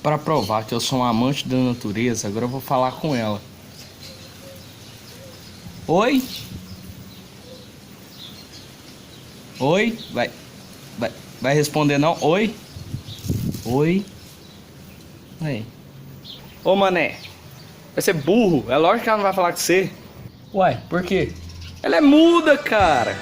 Para provar que eu sou um amante da natureza, agora eu vou falar com ela. Oi? Oi? Vai responder não? Oi? Oi? Aí. Ô mané, vai ser burro. É lógico que ela não vai falar com você. Uai, por quê? Ela é muda, cara.